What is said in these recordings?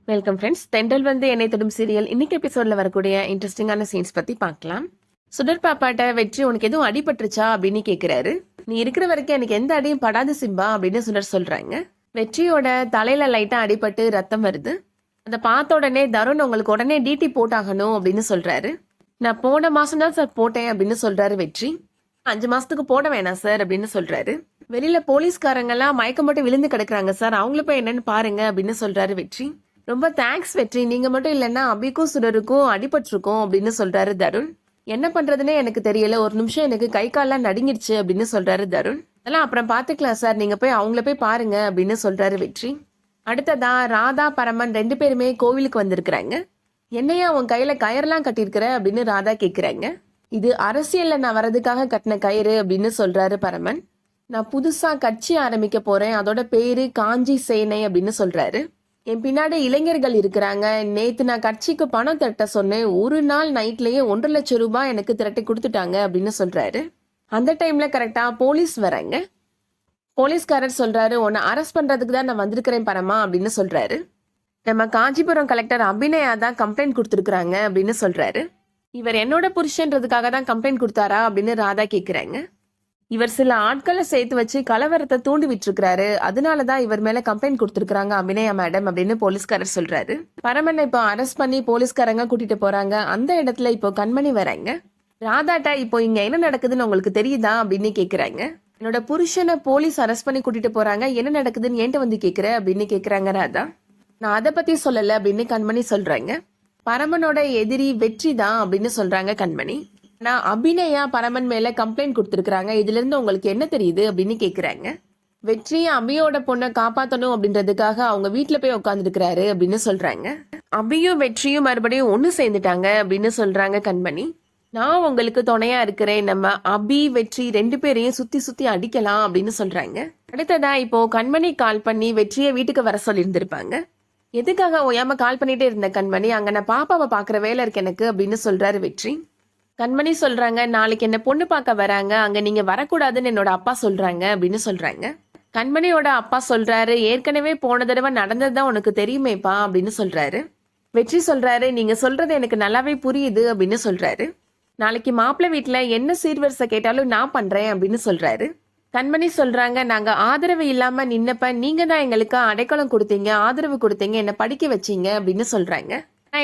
Welcome friends. தென்றல் வந்து என்னை தொடும் சீரியல் இன்னைக்கு எபிசோட்ல வரக்கூடிய இன்ட்ரெஸ்டிங்கான சீன்ஸ் பத்தி பார்க்கலாம். சுடர் பாப்பாட்ட வெற்றி உனக்கு எதுவும் அடிபட்டுருச்சா அப்படின்னு கேட்கிறாரு. நீ இருக்கிற வரைக்கும் எனக்கு எந்த அடியும் படாது சிம்பா அப்படின்னு சுடர் சொல்றாங்க. வெற்றியோட தலையில லைட்டா அடிபட்டு ரத்தம் வருது. அதை பார்த்த உடனே தருண் உங்களுக்கு உடனே டிடி போட்டாகணும் அப்படின்னு சொல்றாரு. நான் போன மாசம் தான் சார் போட்டேன் அப்படின்னு சொல்றாரு வெற்றி. 5 மாசத்துக்கு போட வேணாம் சார் அப்படின்னு சொல்றாரு. வெளியில போலீஸ்காரங்க எல்லாம் மயக்கம் மட்டும் விழுந்து கிடக்குறாங்க சார், அவங்கள போய் என்னன்னு பாருங்க அப்படின்னு சொல்றாரு வெற்றி. ரொம்ப தேங்க்ஸ் வெற்றி, நீங்க மட்டும் இல்லைன்னா அபிக்கும் சுடருக்கும் அடிபட்டிருக்கோம் அப்படின்னு சொல்றாரு தருண். என்ன பண்றதுன்னே எனக்கு தெரியல, ஒரு நிமிஷம் எனக்கு கை கால்லாம் நடுங்கிடுச்சு அப்படின்னு சொல்றாரு தருண். அதெல்லாம் அப்புறம் பாத்துக்கலாம் சார், நீங்க போய் அவங்கள போய் பாருங்க அப்படின்னு சொல்றாரு வெற்றி. அடுத்ததா ராதா பரமன் 2 பேருமே கோவிலுக்கு வந்திருக்கிறாங்க. என்னையா உன் கையில கயிறெல்லாம் கட்டியிருக்கிற அப்படின்னு ராதா கேக்குறாங்க. இது அரசியல்ல நான் வரதுக்காக கட்டின கயிறு அப்படின்னு சொல்றாரு பரமன். நான் புதுசா கட்சி ஆரம்பிக்க போறேன், அதோட பேரு காஞ்சி சேனை அப்படின்னு சொல்றாரு. என் பின்னாடி இளைஞர்கள் இருக்கிறாங்க. நேத்து நான் கட்சிக்கு பணம் திரட்ட சொன்னேன், ஒரு நாள் நைட்லயே 1.5 லட்சம் ரூபாய் எனக்கு திரட்டி கொடுத்துட்டாங்க அப்படின்னு சொல்றாரு. அந்த டைம்ல கரெக்டா போலீஸ் வராங்க. போலீஸ்காரர் சொல்றாரு, உன்னை அரெஸ்ட் பண்றதுக்கு தான் நான் வந்திருக்கிறேன் பரமா அப்படின்னு சொல்றாரு. நம்ம காஞ்சிபுரம் கலெக்டர் அபிநயா தான் கம்ப்ளைண்ட் கொடுத்துருக்காங்க அப்படின்னு சொல்றாரு. இவர் என்னோட புருஷன்றதுக்காக தான் கம்ப்ளைண்ட் கொடுத்தாரா அப்படின்னு ராதா கேக்குறாங்க. இவர் சில ஆட்களை சேர்த்து வச்சு கலவரத்தை தூண்டி விட்டுருக்காரு, அதனாலதான் இவர் மேல கம்ப்ளைண்ட் கொடுத்துருக்காங்க அபிநயா மேடம் அப்படின்னு போலீஸ்காரர் சொல்றாரு. பரமனை இப்போ அரெஸ்ட் பண்ணி போலீஸ்காரங்க கூட்டிட்டு போறாங்க. அந்த இடத்துல இப்போ கண்மணி வராங்க. ராதாட்டா இப்போ இங்க என்ன நடக்குதுன்னு உங்களுக்கு தெரியுதா அப்படின்னு கேக்குறாங்க. என்னோட புருஷனை போலீஸ் அரெஸ்ட் பண்ணி கூட்டிட்டு போறாங்க, என்ன நடக்குதுன்னு என்கிட்ட வந்து கேக்குற அப்படின்னு கேக்குறாங்க ராதா. நான் அதை பத்தி சொல்லல அப்படின்னு கண்மணி சொல்றாங்க. பரமனோட எதிரி வெற்றி தான் அப்படின்னு சொல்றாங்க கண்மணி. நான் அபிநயா பரமன் மேல கம்ப்ளைண்ட் கொடுத்துருக்காங்க, இதுல இருந்து உங்களுக்கு என்ன தெரியுது அப்படின்னு கேக்குறாங்க. வெற்றி அபியோட பொண்ணை காப்பாத்தணும் அப்படின்றதுக்காக அவங்க வீட்டுல போய் உட்காந்துருக்கிறாரு அப்படின்னு சொல்றாங்க. அபியும் வெற்றியும் மறுபடியும் ஒண்ணு சேர்ந்துட்டாங்க அப்படின்னு சொல்றாங்க கண்மணி. நான் உங்களுக்கு துணையா இருக்கிறேன், நம்ம அபி வெற்றி 2 பேரையும் சுத்தி சுத்தி அடிக்கலாம் அப்படின்னு சொல்றாங்க. அடுத்ததா இப்போ கண்மணி கால் பண்ணி வெற்றியை வீட்டுக்கு வர சொல்லி இருந்திருப்பாங்க. எதுக்காக ஓயாம கால் பண்ணிட்டே இருந்த கண்மணி, அங்க நான் பாப்பாவை பாக்குற வேலை இருக்கு எனக்கு அப்படின்னு சொல்றாரு வெற்றி. கண்மணி சொல்றாங்க, நாளைக்கு என்ன பொண்ணு பார்க்க வராங்க, அங்க நீங்க வரக்கூடாதுன்னு என்னோட அப்பா சொல்றாங்க அப்படின்னு சொல்றாங்க. கண்மணியோட அப்பா சொல்றாரு, ஏற்கனவே போன தடவை நடந்ததுதான் உனக்கு தெரியுமேப்பா அப்படின்னு சொல்றாரு. வெற்றி சொல்றாரு, நீங்க சொல்றது எனக்கு நல்லாவே புரியுது அப்படின்னு சொல்றாரு. நாளைக்கு மாப்பிள்ளை வீட்டுல என்ன சீர்வரிசை கேட்டாலும் நான் பண்றேன் அப்படின்னு சொல்றாரு. கண்மணி சொல்றாங்க, நாங்க ஆதரவு இல்லாம நின்னப்ப நீங்க தான் எங்களுக்கு அடைக்கலம் கொடுத்தீங்க, ஆதரவு கொடுத்தீங்க, என்ன படிக்க வச்சீங்க அப்படின்னு சொல்றாங்க.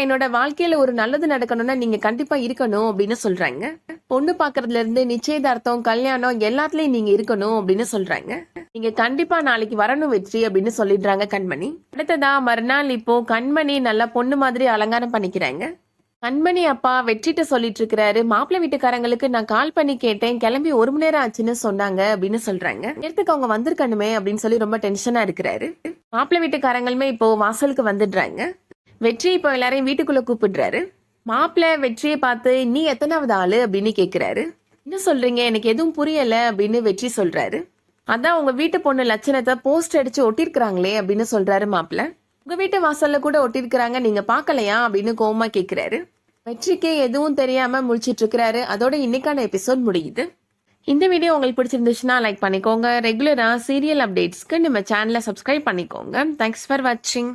என்னோட வாழ்க்கையில ஒரு நல்லது நடக்கணும்னா நீங்க கண்டிப்பா இருக்கணும் அப்படின்னு சொல்றாங்க. பொண்ணு பாக்குறதுல இருந்து நிச்சயதார்த்தம் கல்யாணம் எல்லாத்துலயும் நீங்க இருக்கணும் அப்படின்னு சொல்றாங்க. நீங்க கண்டிப்பா நாளைக்கு வரணும் வெற்றி அப்படின்னு சொல்லிடுறாங்க கண்மணி. அடுத்ததா மறுநாள் இப்போ கண்மணி நல்லா பொண்ணு மாதிரி அலங்காரம் பண்ணிக்கிறாங்க. கண்மணி அப்பா வெற்றிட்ட சொல்லிட்டு இருக்கிறாரு, மாப்பிள்ளை வீட்டுக்காரங்களுக்கு நான் கால் பண்ணி கேட்டேன், கிளம்பி 1 மணி நேரம் ஆச்சுன்னு சொன்னாங்க அப்படின்னு சொல்றாங்க. நேரத்துக்கு அவங்க வந்திருக்கணுமே அப்படின்னு சொல்லி ரொம்ப டென்ஷனா இருக்கிறாரு. மாப்பிள்ளை வீட்டுக்காரங்களுமே இப்போ வாசலுக்கு வந்துடுறாங்க. வெற்றி இப்போ எல்லாரையும் வீட்டுக்குள்ள கூப்பிடுறாரு. மாப்பிள்ள வெற்றியை பார்த்து, நீ எத்தனாவது ஆளு அப்படின்னு கேக்குறாரு. என்ன சொல்றீங்க, எனக்கு எதுவும் புரியல அப்படின்னு வெற்றி சொல்றாரு. அதான் உங்க வீட்டு பொண்ணு லட்சணத்தை போஸ்ட் அடிச்சு ஒட்டிருக்கிறாங்களே அப்படின்னு சொல்றாரு மாப்பிள்ள. உங்க வீட்டு வாசல்ல கூட ஒட்டிருக்கிறாங்க, நீங்க பாக்கலையா அப்படின்னு கோவமா கேக்குறாரு. வெற்றிக்கு எதுவும் தெரியாம முழிச்சிட்டு இருக்கிறாரு. அதோட இன்னைக்கான எபிசோட் முடியுது. இந்த வீடியோ உங்களுக்கு பிடிச்சிருந்துச்சுன்னா லைக் பண்ணிக்கோங்க. ரெகுலரா சீரியல் அப்டேட்ஸ்க்கு நம்ம சேனலை சப்ஸ்கிரைப் பண்ணிக்கோங்க. தேங்க்ஸ் ஃபார் வாட்சிங்.